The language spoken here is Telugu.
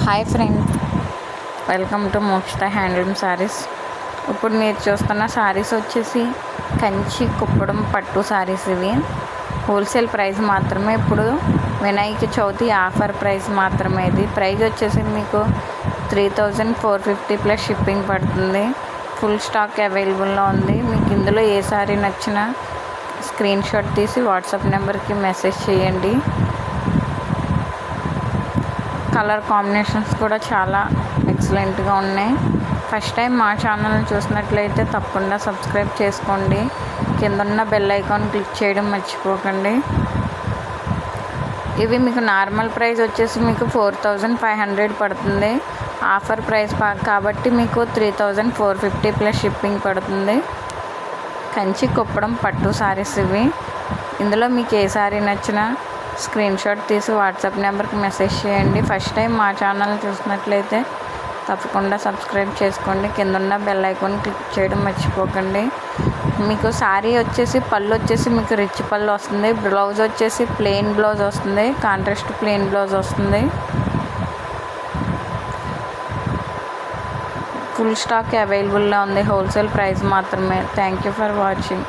Hi friend, welcome to Mokshita handloom saris. ఇప్పుడు మీరు చూస్తున్న శారీస్ వచ్చేసి కంచి కుప్పడం పట్టు శారీస్. ఇవి హోల్సేల్ ప్రైస్ మాత్రమే. ఇప్పుడు వినాయక చవితి ఆఫర్ ప్రైస్ మాత్రమే. ఇది ప్రైస్ వచ్చేసి మీకు 3450 ప్లస్ షిప్పింగ్ పడుతుంది. ఫుల్ స్టాక్ అవైలబుల్లో ఉంది. మీకు ఇందులో ఏ శారీ నచ్చినా స్క్రీన్ షాట్ తీసి వాట్సాప్ నెంబర్కి మెసేజ్ చేయండి. కలర్ కాంబినేషన్స్ కూడా చాలా ఎక్సలెంట్గా ఉన్నాయి. ఫస్ట్ టైం మా ఛానల్ని చూసినట్లయితే తప్పకుండా సబ్స్క్రైబ్ చేసుకోండి. కిందన్న బెల్ ఐకాన్ క్లిక్ చేయడం మర్చిపోకండి. ఇవి మీకు నార్మల్ ప్రైస్ వచ్చేసి మీకు 4500 పడుతుంది. ఆఫర్ ప్రైస్ కాబట్టి మీకు 3450 ప్లస్ షిప్పింగ్ పడుతుంది. కంచి కుప్పడం పట్టు శారీస్ ఇవి. ఇందులో మీకు ఏ శారీ నచ్చినా స్క్రీన్ షాట్ తీసి వాట్సాప్ నెంబర్కి మెసేజ్ చేయండి. ఫస్ట్ టైం మా ఛానల్ చూసినట్లయితే తప్పకుండా సబ్స్క్రైబ్ చేసుకోండి. కింద బెల్ ఐకాన్ క్లిక్ చేయడం మర్చిపోకండి. మీకు శారీ వచ్చేసి పళ్ళు వచ్చేసి మీకు రిచ్ పళ్ళు వస్తుంది. బ్లౌజ్ వచ్చేసి ప్లెయిన్ బ్లౌజ్ వస్తుంది. కాంట్రాస్ట్ ప్లెయిన్ బ్లౌజ్ వస్తుంది. ఫుల్ స్టాక్ అవైలబుల్లో ఉంది. హోల్సేల్ ప్రైస్ మాత్రమే. Thank you for watching.